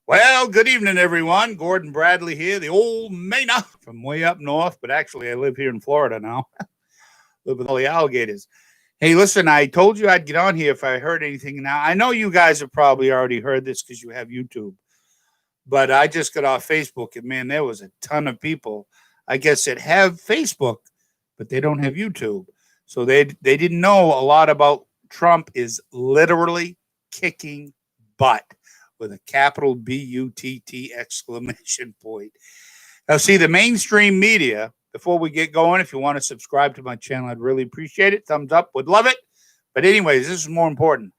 Well, good evening, everyone. Gordon Bradley here, the old Mena from way up north, but actually I live here in Florida now. Live with all the alligators. Hey, listen, I told you I'd get on here if I heard anything. Now, I know you guys have probably already heard this because you have YouTube, but I just got off Facebook, and man, there was a ton of people, I guess, that have Facebook, but they don't have YouTube. So they didn't know a lot about Trump is literally kicking butt with a capital BUTT exclamation point. Now, see, the mainstream media, before we get going, if you want to subscribe to my channel, I'd really appreciate it. Thumbs up, would love it. But, anyways, this is more important.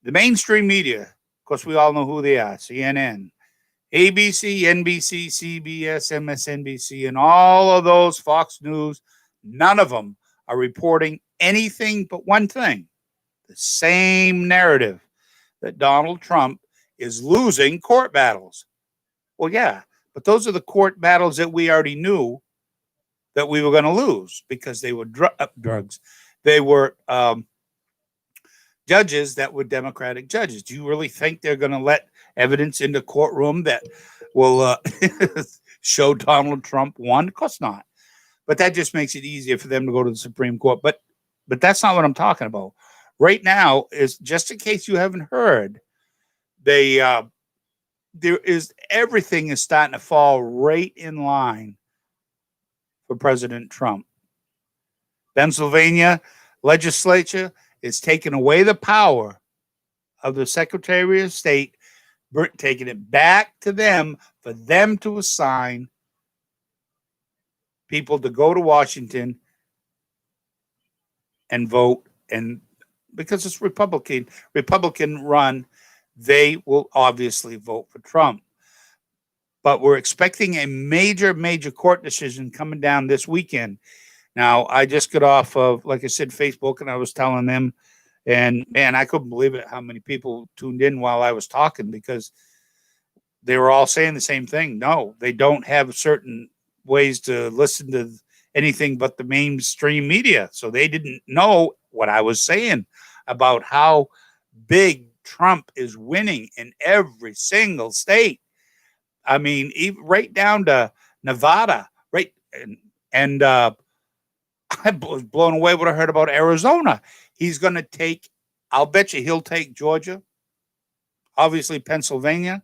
The mainstream media, of course, we all know who they are: CNN, ABC, NBC, CBS, MSNBC, and all of those, Fox News. None of them are reporting anything but one thing: the same narrative that Donald Trump is losing court battles. Well, yeah, but those are the court battles that we already knew that we were going to lose because they were drugs. They were judges that were Democratic judges. Do you really think they're going to let evidence in the courtroom that will show Donald Trump won? Of course not. But that just makes it easier for them to go to the Supreme Court. But that's not what I'm talking about. Right now is, just in case you haven't heard, they there is everything is starting to fall right in line for President Trump. Pennsylvania legislature is taking away the power of the Secretary of State, taking it back to them for them to assign people to go to Washington and vote. And because it's Republican run, they will obviously vote for Trump. But we're expecting a major court decision coming down this weekend. Now, I just got off of, like I said, Facebook, and I was telling them, and man, I couldn't believe it how many people tuned in while I was talking, because they were all saying the same thing. No, they don't have certain ways to listen to anything but the mainstream media. So they didn't know what I was saying about how big Trump is winning in every single state. I mean, even right down to Nevada, right? And I was blown away when I heard about Arizona. He's going to take, I'll bet you he'll take Georgia, obviously Pennsylvania,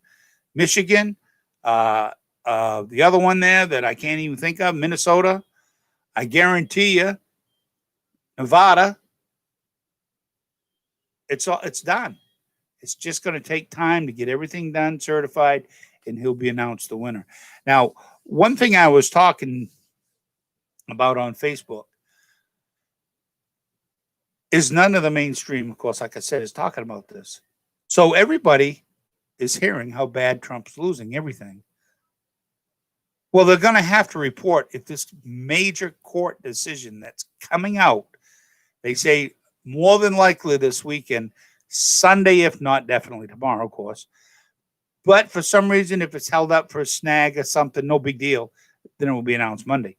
Michigan, the other one there that I can't even think of, Minnesota. I guarantee you, Nevada. It's done. It's just going to take time to get everything done, certified, and he'll be announced the winner. Now, one thing I was talking about on Facebook is none of the mainstream, of course, like I said, is talking about this. So everybody is hearing how bad Trump's losing everything. Well, they're going to have to report if this major court decision that's coming out, they say more than likely this weekend, Sunday, if not definitely tomorrow, of course. But for some reason, if it's held up for a snag or something, no big deal, then it will be announced Monday.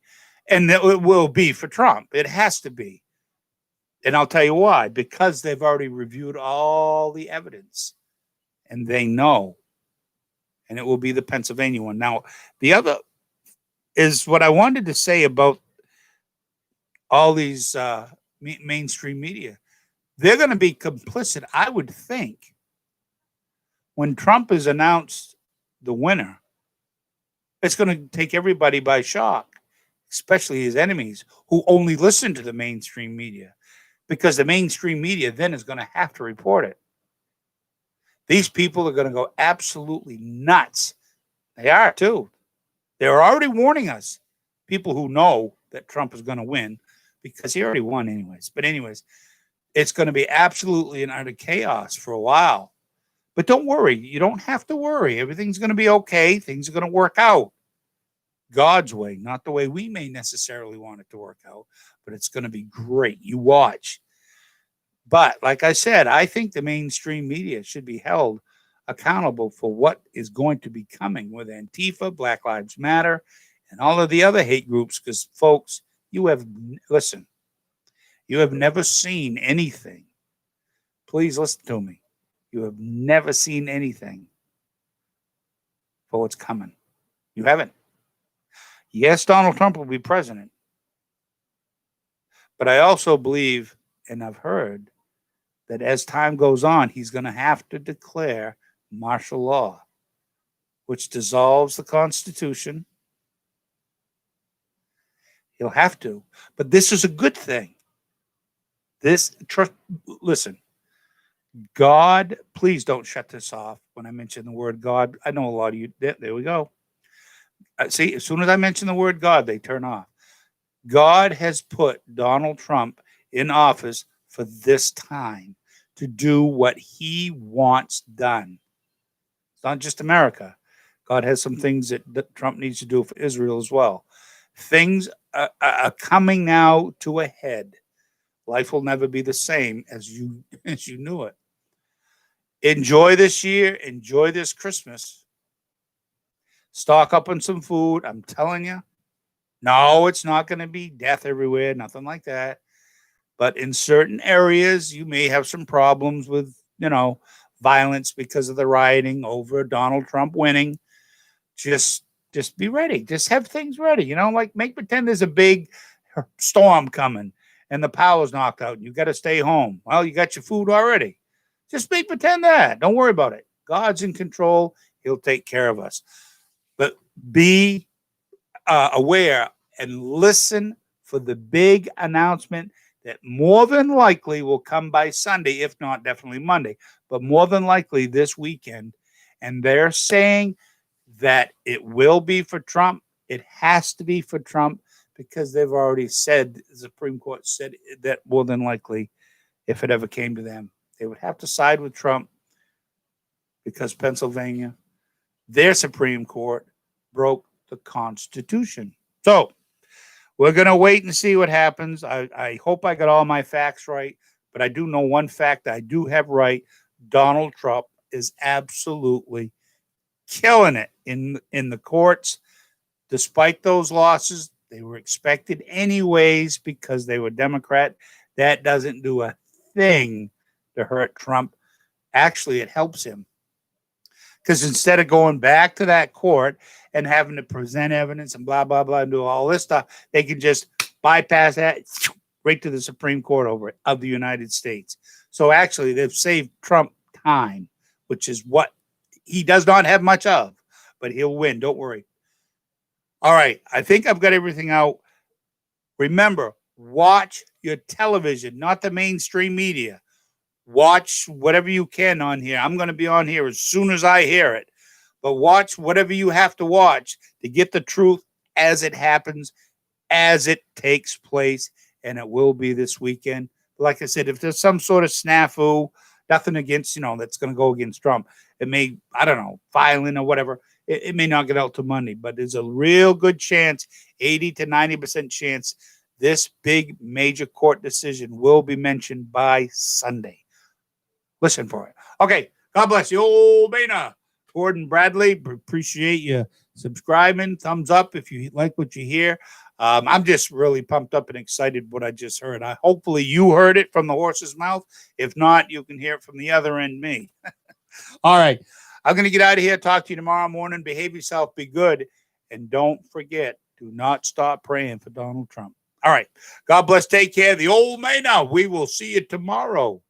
And it will be for Trump. It has to be. And I'll tell you why. Because they've already reviewed all the evidence and they know. And it will be the Pennsylvania one. Now, the other is what I wanted to say about all these mainstream media. They're going to be complicit, I would think, when Trump is announced the winner. It's going to take everybody by shock, especially his enemies who only listen to the mainstream media, because the mainstream media then is going to have to report it. These people are going to go absolutely nuts. They are too. They're already warning us, people who know that Trump is going to win, because he already won anyways. But anyways, it's going to be absolutely and utter chaos for a while. But don't worry. You don't have to worry. Everything's going to be okay. Things are going to work out God's way, not the way we may necessarily want it to work out, but it's going to be great. You watch. But like I said, I think the mainstream media should be held accountable for what is going to be coming with Antifa, Black Lives Matter, and all of the other hate groups. Because, folks, listen, you have never seen anything. Please listen to me. You have never seen anything for what's coming. You haven't. Yes, Donald Trump will be president. But I also believe, and I've heard, that as time goes on, he's going to have to declare martial law, which dissolves the Constitution. He'll have to. But this is a good thing. Listen, God, please don't shut this off when I mention the word God. I know a lot of you, there we go. See, as soon as I mention the word God, they turn off. God has put Donald Trump in office for this time to do what he wants done. It's not just America. God has some things that Trump needs to do for Israel as well. Things are coming now to a head. Life will never be the same as you knew it. Enjoy this year. Enjoy this Christmas. Stock up on some food. I'm telling you. No, it's not going to be death everywhere. Nothing like that. But in certain areas, you may have some problems with, violence because of the rioting over Donald Trump winning. Just be ready. Just have things ready. Like make pretend there's a big storm coming and the power's knocked out and you got to stay home. Well, you got your food already. Just make pretend that. Don't worry about it. God's in control. He'll take care of us. But be aware and listen for the big announcement that more than likely will come by Sunday, if not definitely Monday, but more than likely this weekend. And they're saying that it will be for Trump. It has to be for Trump because they've already said, the Supreme Court said that more than likely, if it ever came to them, they would have to side with Trump because Pennsylvania, their Supreme Court, broke the Constitution. So we're going to wait and see what happens. I hope I got all my facts right, but I do know one fact I do have right. Donald Trump is absolutely killing it in the courts. Despite those losses, they were expected anyways because they were Democrat. That doesn't do a thing to hurt Trump. Actually, it helps him. Because instead of going back to that court and having to present evidence and blah, blah, blah, and do all this stuff, they can just bypass that right to the Supreme Court of the United States. So actually, they've saved Trump time, which is what he does not have much of, but he'll win. Don't worry. All right. I think I've got everything out. Remember, watch your television, not the mainstream media. Watch whatever you can on here. I'm going to be on here as soon as I hear it. But watch whatever you have to watch to get the truth as it happens, as it takes place. And it will be this weekend. Like I said, if there's some sort of snafu, nothing against, that's going to go against Trump. It may, filing or whatever. It may not get out to Monday. But there's a real good chance, 80 to 90% chance, this big major court decision will be mentioned by Sunday. Listen for it. Okay. God bless you. Old Bana. Gordon Bradley. Appreciate you subscribing. Thumbs up if you like what you hear. I'm just really pumped up and excited what I just heard. Hopefully you heard it from the horse's mouth. If not, you can hear it from the other end, me. All right. I'm going to get out of here. Talk to you tomorrow morning. Behave yourself. Be good. And don't forget, do not stop praying for Donald Trump. All right. God bless. Take care. The old man now. We will see you tomorrow.